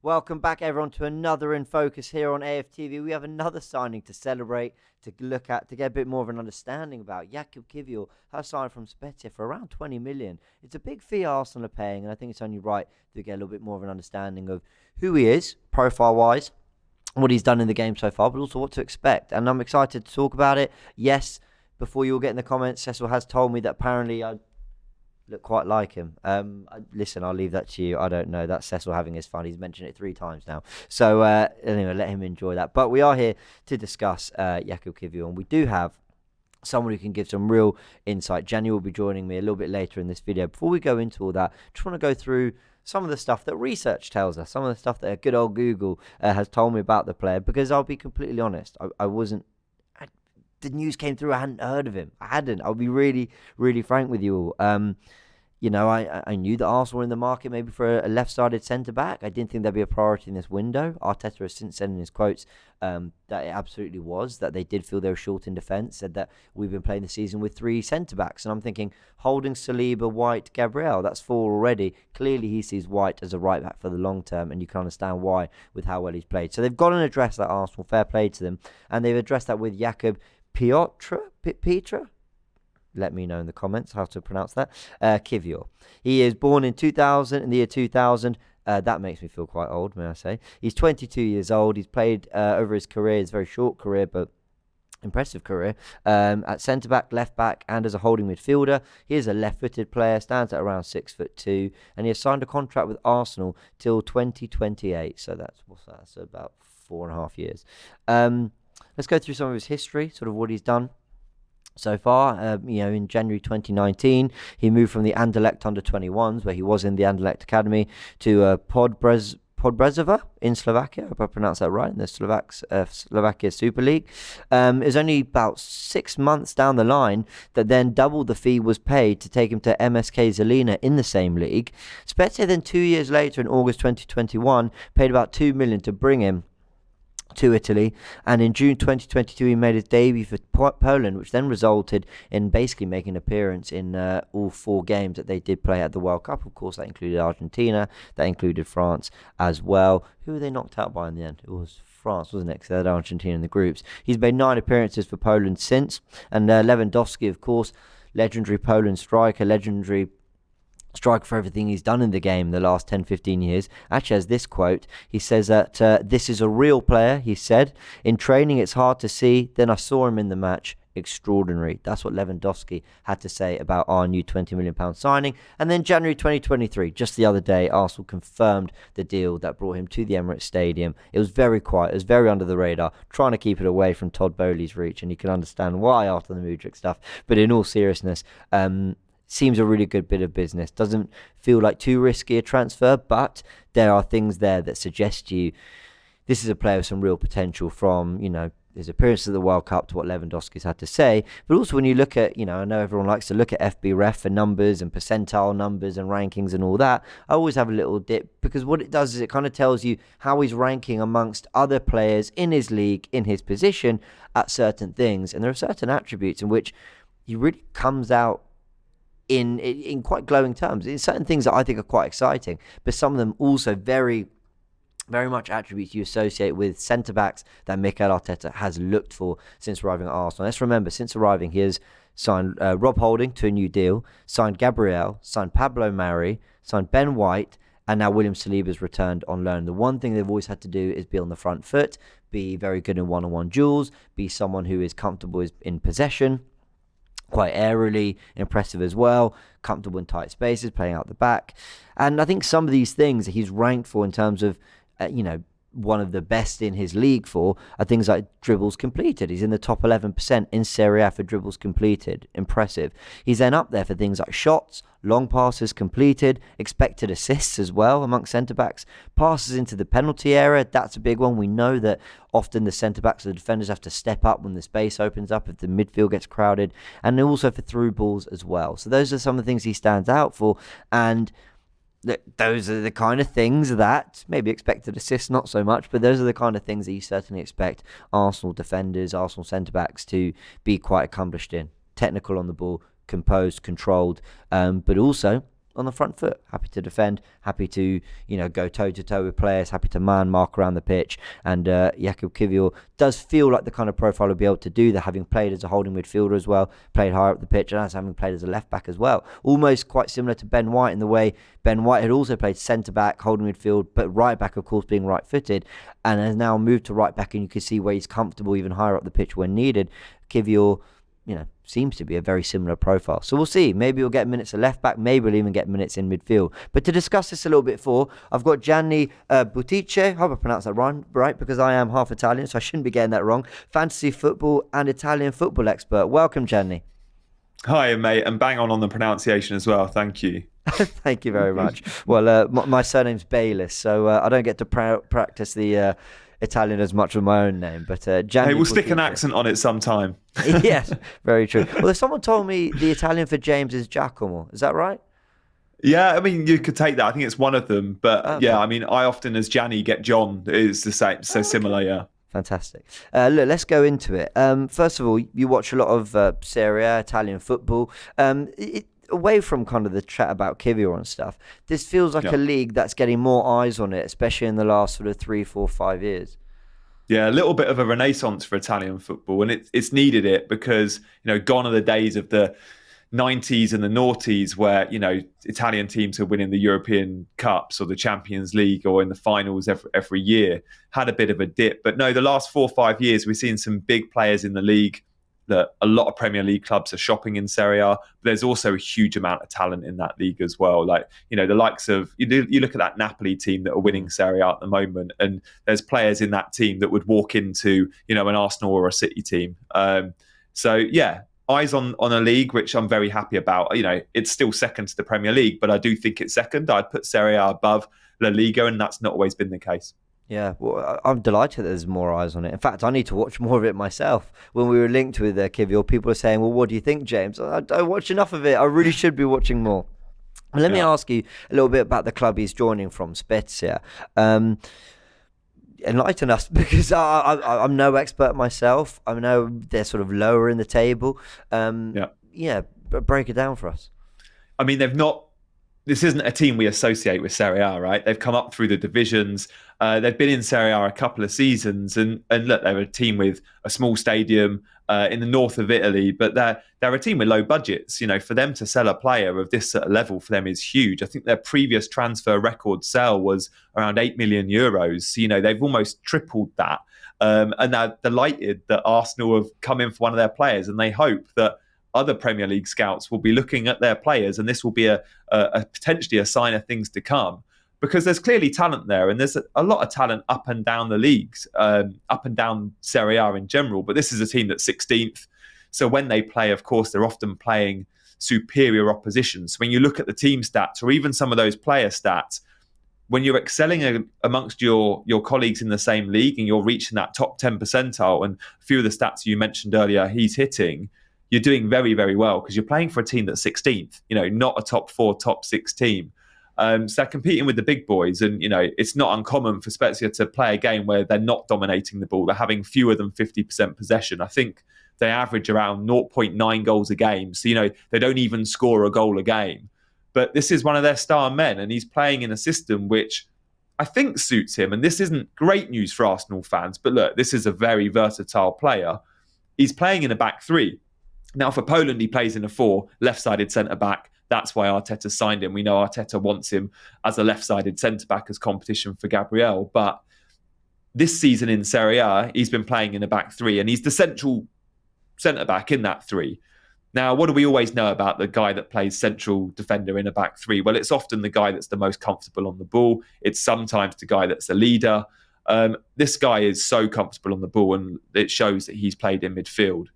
Welcome back, everyone, to another In Focus here on AFTV. We have another signing to celebrate, to look at, to get a bit more of an understanding about. Kiwior has signed from Spezia for around 20 million. It's a big fee Arsenal are paying, and I think it's only right to get a little bit more of an understanding of who he is, profile-wise, what he's done in the game so far, but also what to expect. And I'm excited to talk about it. Yes, before you all get in the comments, Cecil has told me that apparently I look quite like him. Listen, I'll leave that to you. I don't know. That's Cecil having his fun. He's mentioned it 3 times now. So anyway, let him enjoy that. But we are here to discuss Kiwior, and we do have someone who can give some real insight. Gianni will be joining me a little bit later in this video. Before we go into all that, just want to go through some of the stuff that research tells us, some of the stuff that good old Google has told me about the player, because I'll be completely honest, the news came through, I hadn't heard of him. I'll be really, really frank with you all. I knew that Arsenal were in the market maybe for a left-sided centre-back. I didn't think there'd be a priority in this window. Arteta has since said in his quotes that it absolutely was, that they did feel they were short in defence, said that we've been playing the season with 3 centre-backs. And I'm thinking, Holding, Saliba, White, Gabriel, that's 4 already. Clearly he sees White as a right-back for the long term, and you can understand why with how well he's played. So they've got and addressed that, Arsenal, fair play to them. And they've addressed that with Pietra? Let me know in the comments how to pronounce that. Kiwior. He is born in the year 2000. That makes me feel quite old, may I say. He's 22 years old. He's played over his career. It's a very short career, but impressive career. At centre-back, left-back, and as a holding midfielder. He is a left-footed player, stands at around 6'2", and he has signed a contract with Arsenal till 2028. So that's about 4.5 years. Let's go through some of his history, sort of what he's done so far. In January 2019, he moved from the Anderlecht under-21s, where he was in the Anderlecht Academy, to Podbrezova in Slovakia, if I pronounce that right, in the Slovakia Super League. It was only about 6 months down the line that then double the fee was paid to take him to MSK Zelina in the same league. Spezia then 2 years later, in August 2021, paid about 2 million to bring him to Italy, and in June 2022 he made his debut for Poland, which then resulted in basically making an appearance in all 4 games that they did play at the World Cup. Of course, that included Argentina, that included France as well. Who were they knocked out by in the end? It was France, wasn't it? Because they had Argentina in the groups. He's made 9 appearances for Poland since, and Lewandowski, of course, legendary Poland striker, legendary striker for everything he's done in the game the last 10-15 years, actually has this quote. He says that this is a real player, he said. In training it's hard to see, then I saw him in the match. Extraordinary. That's what Lewandowski had to say about our new £20 million signing. And then January 2023, just the other day, Arsenal confirmed the deal that brought him to the Emirates Stadium. It was very quiet, it was very under the radar, trying to keep it away from Todd Bowley's reach, and you can understand why after the Mudryk stuff. But in all seriousness, seems a really good bit of business. Doesn't feel like too risky a transfer, but there are things there that suggest to you this is a player with some real potential, from, his appearance at the World Cup to what Lewandowski's had to say. But also when you look at, I know everyone likes to look at FBref for numbers and percentile numbers and rankings and all that. I always have a little dip, because what it does is it kind of tells you how he's ranking amongst other players in his league, in his position, at certain things. And there are certain attributes in which he really comes out in quite glowing terms. In certain things that I think are quite exciting, but some of them also very, very much attributes you associate with centre-backs that Mikel Arteta has looked for since arriving at Arsenal. Let's remember, since arriving, he has signed Rob Holding to a new deal, signed Gabriel, signed Pablo Mari, signed Ben White, and now William Saliba's returned on loan. The one thing they've always had to do is be on the front foot, be very good in one-on-one duels, be someone who is comfortable in possession, quite aerially impressive as well, comfortable in tight spaces, playing out the back. And I think some of these things that he's ranked for in terms of, one of the best in his league for, are things like dribbles completed. He's in the top 11% in Serie A for dribbles completed. Impressive. He's then up there for things like shots, long passes completed, expected assists as well amongst centre-backs, passes into the penalty area. That's a big one. We know that often the centre-backs or the defenders have to step up when the space opens up, if the midfield gets crowded, and also for through balls as well. So those are some of the things he stands out for, and those are the kind of things that, maybe expected assists, not so much, but those are the kind of things that you certainly expect Arsenal defenders, Arsenal centre-backs to be quite accomplished in. Technical on the ball, composed, controlled, but also on the front foot, happy to defend, happy to go toe to toe with players, happy to man mark around the pitch. And Jakub Kiwior does feel like the kind of profile to be able to do that, having played as a holding midfielder as well, played higher up the pitch, and as having played as a left back as well. Almost quite similar to Ben White in the way Ben White had also played centre back, holding midfield, but right back, of course, being right footed, and has now moved to right back, and you can see where he's comfortable even higher up the pitch when needed. Kiwior, seems to be a very similar profile. So we'll see. Maybe we'll get minutes at left back. Maybe we'll even get minutes in midfield. But to discuss this a little bit I've got Gianni Buttice. I hope I pronounced that right, because I am half Italian, so I shouldn't be getting that wrong. Fantasy football and Italian football expert. Welcome, Gianni. Hi, mate, and bang on the pronunciation as well. Thank you. Thank you very much. Well, my surname's Bayliss, so I don't get to practice the Italian as much with my own name, but Gianni. Hey, we'll stick an accent on it sometime. Yes, very true. Well, someone told me the Italian for James is Giacomo. Is that right? Yeah, I mean, you could take that. I think it's one of them, but I mean, I often as Gianni get John. It's the same, so similar, yeah. Fantastic. Look, let's go into it. First of all, you watch a lot of Serie A, Italian football. Away from kind of the chat about Kiwior and stuff, this feels like a league that's getting more eyes on it, especially in the last sort of 3, 4, 5 years. Yeah, a little bit of a renaissance for Italian football, and it's needed it because, gone are the days of the 90s and the noughties where, Italian teams are winning the European Cups or the Champions League or in the finals every year. Had a bit of a dip, but no, the last 4 or 5 years, we've seen some big players in the league. That a lot of Premier League clubs are shopping in Serie A, but there's also a huge amount of talent in that league as well. Like, the likes of, you look at that Napoli team that are winning Serie A at the moment, and there's players in that team that would walk into, an Arsenal or a City team. So yeah, eyes on a league, which I'm very happy about. It's still second to the Premier League, but I do think it's second. I'd put Serie A above La Liga, and that's not always been the case. Yeah, well, I'm delighted that there's more eyes on it. In fact, I need to watch more of it myself. When we were linked with Kiwior, people are saying, well, what do you think, James? I don't watch enough of it. I really should be watching more. Well, let me ask you a little bit about the club he's joining from, Spezia. Enlighten us, because I'm no expert myself. I know they're sort of lower in the table. Break it down for us. I mean, this isn't a team we associate with Serie A, right? They've come up through the divisions. They've been in Serie A a couple of seasons, and look, they're a team with a small stadium in the north of Italy, but they're a team with low budgets. For them to sell a player of this level for them is huge. I think their previous transfer record sale was around 8 million euros. So, they've almost tripled that, and they're delighted that Arsenal have come in for one of their players, and they hope that other Premier League scouts will be looking at their players, and this will be a potentially a sign of things to come, because there's clearly talent there, and there's a lot of talent up and down the leagues, up and down Serie A in general. But this is a team that's 16th, so when they play, of course, they're often playing superior opposition. So when you look at the team stats or even some of those player stats, when you're excelling amongst your colleagues in the same league and you're reaching that top 10 percentile, and a few of the stats you mentioned earlier he's hitting, you're doing very, very well, because you're playing for a team that's 16th, not a top 4, top 6 team. So they're competing with the big boys, and, it's not uncommon for Spezia to play a game where they're not dominating the ball. They're having fewer than 50% possession. I think they average around 0.9 goals a game. So, they don't even score a goal a game. But this is one of their star men, and he's playing in a system which I think suits him. And this isn't great news for Arsenal fans, but look, this is a very versatile player. He's playing in a back three. Now, for Poland, he plays in a 4, left-sided centre-back. That's why Arteta signed him. We know Arteta wants him as a left-sided centre-back as competition for Gabriel. But this season in Serie A, he's been playing in a back 3, and he's the central centre-back in that 3. Now, what do we always know about the guy that plays central defender in a back 3? Well, it's often the guy that's the most comfortable on the ball. It's sometimes the guy that's the leader. This guy is so comfortable on the ball, and it shows that he's played in midfield.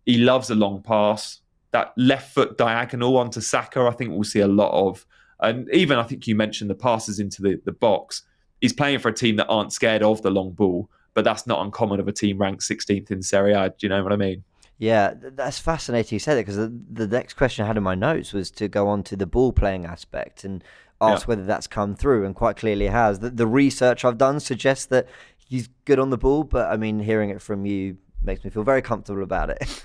He loves a long pass. That left foot diagonal onto Saka, I think we'll see a lot of. And even, I think you mentioned the passes into the box. He's playing for a team that aren't scared of the long ball, but that's not uncommon of a team ranked 16th in Serie A. Do you know what I mean? Yeah, that's fascinating you said it, because the next question I had in my notes was to go on to the ball playing aspect and ask whether that's come through, and quite clearly it has. The research I've done suggests that he's good on the ball, but I mean, hearing it from you makes me feel very comfortable about it.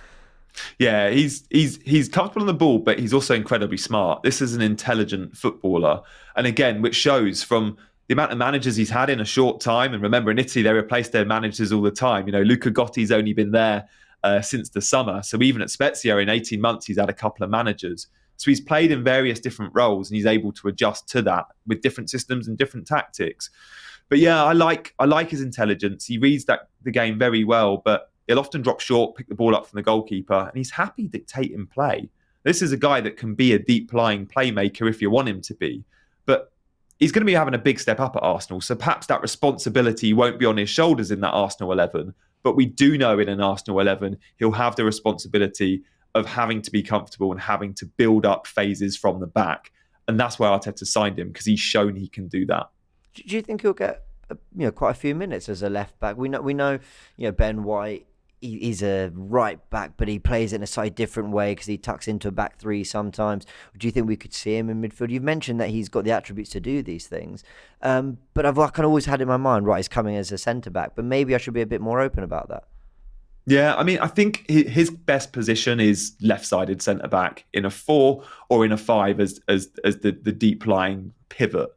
Yeah, he's comfortable on the ball, but he's also incredibly smart. This is an intelligent footballer, and again, which shows from the amount of managers he's had in a short time. And remember, in Italy, they replace their managers all the time. You know, Luca Gotti's only been there since the summer, so even at Spezia, in 18 months, he's had a couple of managers. So he's played in various different roles, and he's able to adjust to that with different systems and different tactics. But yeah, I like his intelligence. He reads the game very well, but he'll often drop short, pick the ball up from the goalkeeper, and he's happy dictating play. This is a guy that can be a deep-lying playmaker if you want him to be. But he's going to be having a big step up at Arsenal, so perhaps that responsibility won't be on his shoulders in that Arsenal 11. But we do know in an Arsenal 11, he'll have the responsibility of having to be comfortable and having to build up phases from the back. And that's why Arteta signed him, because he's shown he can do that. Do you think he'll get quite a few minutes as a left back? We know Ben White. He's a right back, but he plays it in a slightly different way because he tucks into a back three sometimes. Do you think we could see him in midfield? You've mentioned that he's got the attributes to do these things, but I've kind of always had in my mind, right, he's coming as a centre back, but maybe I should be a bit more open about that. Yeah, I mean, I think his best position is left-sided centre back in a 4 or in a 5 as the deep lying pivot.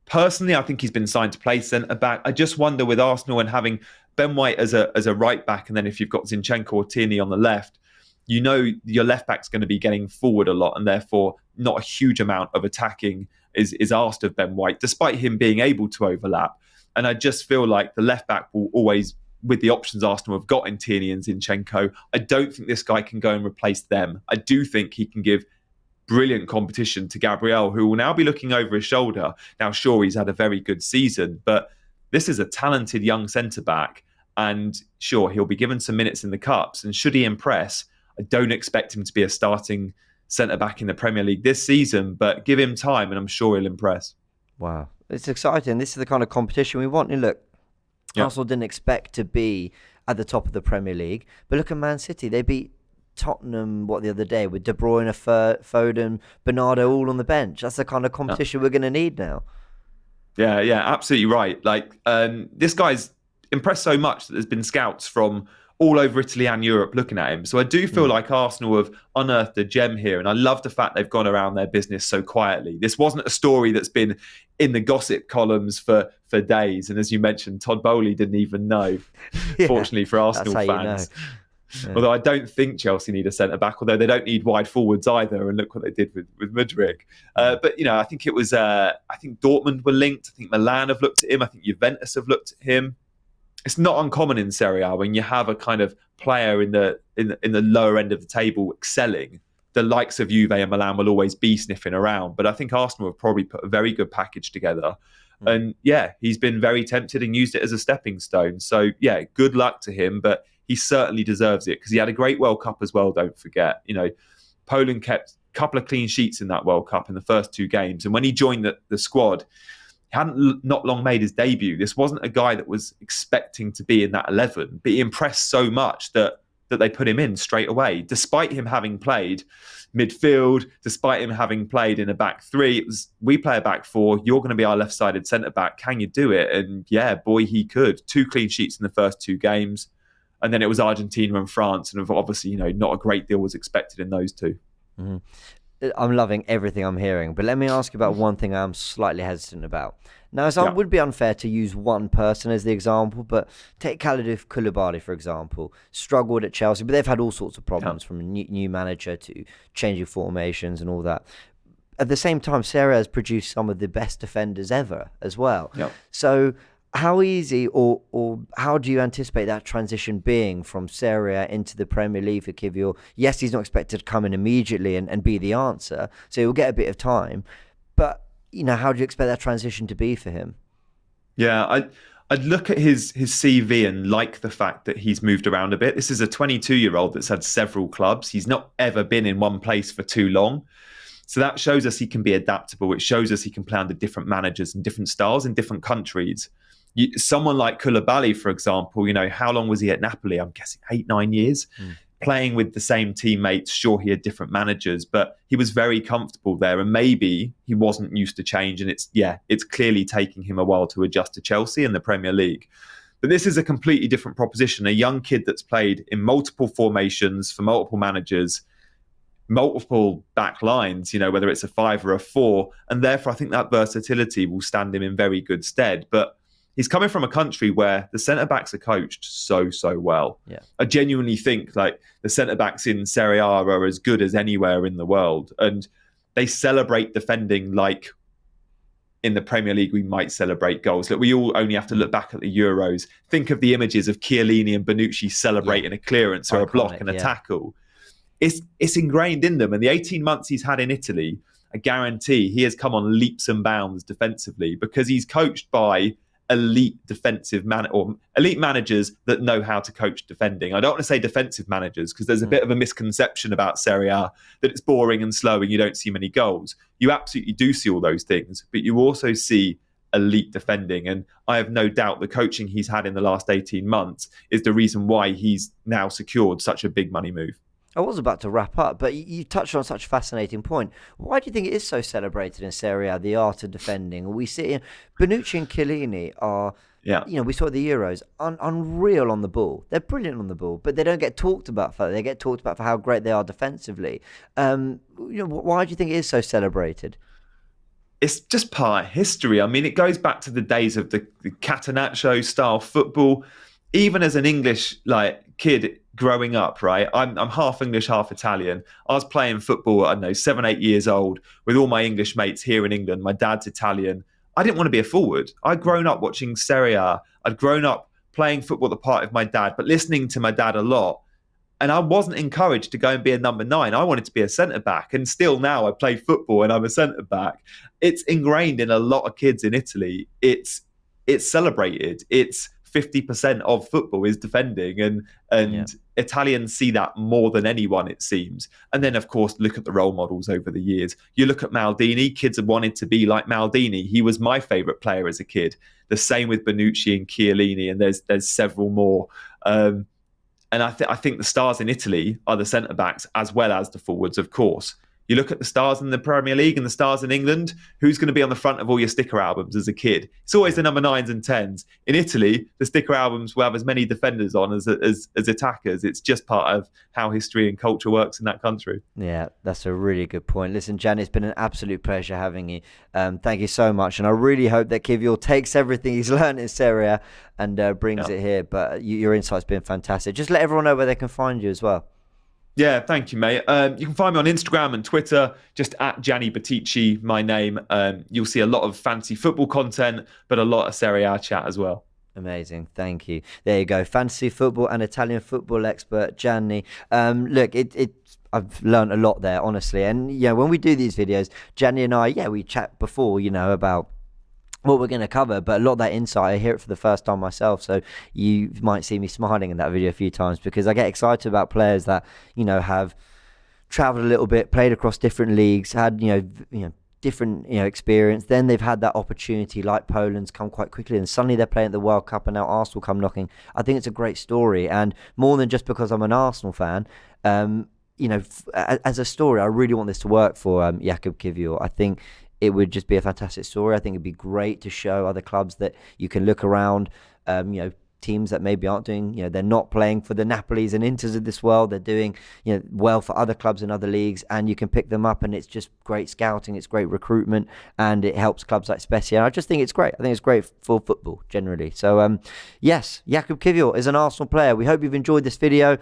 Personally, I think he's been signed to play centre back. I just wonder with Arsenal and having Ben White as a right back, and then if you've got Zinchenko or Tierney on the left, you know your left back's going to be getting forward a lot, and therefore not a huge amount of attacking is asked of Ben White, despite him being able to overlap. And I just feel like the left back will always, with the options Arsenal have got in Tierney and Zinchenko, I don't think this guy can go and replace them. I do think he can give brilliant competition to Gabriel, who will now be looking over his shoulder. Now, sure, he's had a very good season, but this is a talented young centre-back, and sure, he'll be given some minutes in the Cups, and should he impress, I don't expect him to be a starting centre-back in the Premier League this season, but give him time, and I'm sure he'll impress. Wow, it's exciting. This is the kind of competition we want. And look, Arsenal didn't expect to be at the top of the Premier League, but look at Man City. They beat Tottenham the other day with De Bruyne, Foden, Bernardo all on the bench. That's the kind of competition we're going to need now. Yeah, absolutely right. Like this guy's impressed so much that there's been scouts from all over Italy and Europe looking at him. So I do feel like Arsenal have unearthed a gem here, and I love the fact they've gone around their business so quietly. This wasn't a story that's been in the gossip columns for days, and as you mentioned, Todd Bowley didn't even know. Fortunately for Arsenal fans. You know. Yeah. Although I don't think Chelsea need a centre-back, although they don't need wide forwards either, and look what they did with Mudryk. But, I think it was, I think Dortmund were linked. I think Milan have looked at him. I think Juventus have looked at him. It's not uncommon in Serie A when you have a kind of player in the lower end of the table excelling. The likes of Juve and Milan will always be sniffing around. But I think Arsenal have probably put a very good package together. And he's been very tempted and used it as a stepping stone. So, good luck to him. But he certainly deserves it because he had a great World Cup as well, don't forget. Poland kept a couple of clean sheets in that World Cup in the first 2 games. And when he joined the squad, he hadn't not long made his debut. This wasn't a guy that was expecting to be in that 11, but he impressed so much that they put him in straight away. Despite him having played midfield, despite him having played in a back 3, it was, we play a back 4, you're going to be our left-sided centre-back. Can you do it? And boy, he could. 2 clean sheets in the first 2 games. And then it was Argentina and France. And obviously, not a great deal was expected in those 2. Mm-hmm. I'm loving everything I'm hearing. But let me ask you about one thing I'm slightly hesitant about. Now, it would be unfair to use one person as the example, but take Kalidou Koulibaly, for example. Struggled at Chelsea, but they've had all sorts of problems from a new manager to changing formations and all that. At the same time, Serie A has produced some of the best defenders ever as well. Yep. So how easy or how do you anticipate that transition being from Serie A into the Premier League for Kiwior? Yes, he's not expected to come in immediately and be the answer, so he'll get a bit of time. But, how do you expect that transition to be for him? Yeah, I'd look at his CV and like the fact that he's moved around a bit. This is a 22-year-old that's had several clubs. He's not ever been in one place for too long. So that shows us he can be adaptable. It shows us he can play under different managers and different styles in different countries. Someone like Koulibaly, for example, how long was he at Napoli? I'm guessing 8-9 years. Playing with the same teammates. Sure, he had different managers, but he was very comfortable there. And maybe he wasn't used to change. And it's clearly taking him a while to adjust to Chelsea and the Premier League. But this is a completely different proposition. A young kid that's played in multiple formations for multiple managers, multiple back lines, whether it's a 5 or a 4. And therefore, I think that versatility will stand him in very good stead. But he's coming from a country where the centre-backs are coached so well. Yeah. I genuinely think like the centre-backs in Serie A are as good as anywhere in the world. And they celebrate defending like in the Premier League we might celebrate goals. Look, we all only have to look back at the Euros. Think of the images of Chiellini and Bonucci celebrating a clearance or a block and a tackle. It's ingrained in them. And the 18 months he's had in Italy, I guarantee he has come on leaps and bounds defensively because he's coached by elite elite managers that know how to coach defending. I don't want to say defensive managers because there's a bit of a misconception about Serie A that it's boring and slow and you don't see many goals. You absolutely do see all those things, but you also see elite defending. And I have no doubt the coaching he's had in the last 18 months is the reason why he's now secured such a big money move. I was about to wrap up, but you touched on such a fascinating point. Why do you think it is so celebrated in Serie A, the art of defending? We see Bonucci and Chiellini are, we saw at the Euros, unreal on the ball. They're brilliant on the ball, but they don't get talked about for that. They get talked about for how great they are defensively. Why do you think it is so celebrated? It's just part of history. I mean, it goes back to the days of the Catenaccio style football. Even as an English kid growing up, right? I'm half English, half Italian. I was playing football, I don't know, 7, 8 years old with all my English mates here in England. My dad's Italian. I didn't want to be a forward. I'd grown up watching Serie A. I'd grown up playing football at the party of my dad, but listening to my dad a lot. And I wasn't encouraged to go and be a number 9. I wanted to be a centre-back. And still now I play football and I'm a centre-back. It's ingrained in a lot of kids in Italy. It's celebrated. It's 50% of football is defending, and Italians see that more than anyone, it seems. And then, of course, look at the role models over the years. You look at Maldini, kids have wanted to be like Maldini. He was my favourite player as a kid. The same with Bonucci and Chiellini, and there's several more. And I think the stars in Italy are the centre-backs as well as the forwards, of course. You look at the stars in the Premier League and the stars in England, who's going to be on the front of all your sticker albums as a kid? It's always the number 9s and 10s. In Italy, the sticker albums will have as many defenders on as attackers. It's just part of how history and culture works in that country. Yeah, that's a really good point. Listen, Gianni, it's been an absolute pleasure having you. Thank you so much. And I really hope that Kiwior takes everything he's learned in Serie A and brings it here. But your insight's been fantastic. Just let everyone know where they can find you as well. Yeah, thank you, mate. You can find me on Instagram and Twitter, just at Gianni Battici, my name. You'll see a lot of fancy football content, but a lot of Serie A chat as well. Amazing. Thank you. There you go. Fantasy football and Italian football expert, Gianni. Look, I've learned a lot there, honestly. And, when we do these videos, Gianni and I, we chat before, about what we're going to cover, but a lot of that insight, I hear it for the first time myself, so you might see me smiling in that video a few times because I get excited about players that have traveled a little bit, played across different leagues, had different experience, then they've had that opportunity like Poland's come quite quickly and suddenly they're playing at the World Cup and now Arsenal come knocking. I think it's a great story, and more than just because I'm an Arsenal fan, as a story, I really want this to work for Jakub Kiwior. I think it would just be a fantastic story. I think it'd be great to show other clubs that you can look around, teams that maybe aren't doing, they're not playing for the Napolis and Inters of this world. They're doing, well for other clubs in other leagues, and you can pick them up, and it's just great scouting. It's great recruitment, and it helps clubs like Spezia. And I just think it's great. I think it's great for football generally. So, yes, Jakub Kiwior is an Arsenal player. We hope you've enjoyed this video.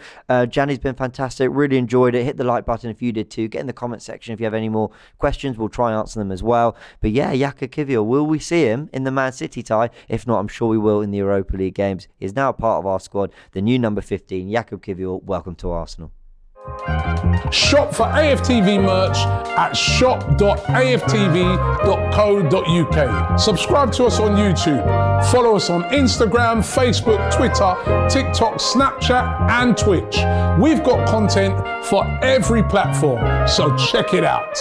Gianni's been fantastic. Really enjoyed it. Hit the like button if you did too. Get in the comment section if you have any more questions. We'll try and answer them as well. But yeah, Jakub Kiwior, will we see him in the Man City tie? If not, I'm sure we will in the Europa League games. Is now a part of our squad. The new number 15, Jakub Kiwior. Welcome to Arsenal. Shop for AFTV merch at shop.aftv.co.uk. Subscribe to us on YouTube. Follow us on Instagram, Facebook, Twitter, TikTok, Snapchat, and Twitch. We've got content for every platform, so check it out.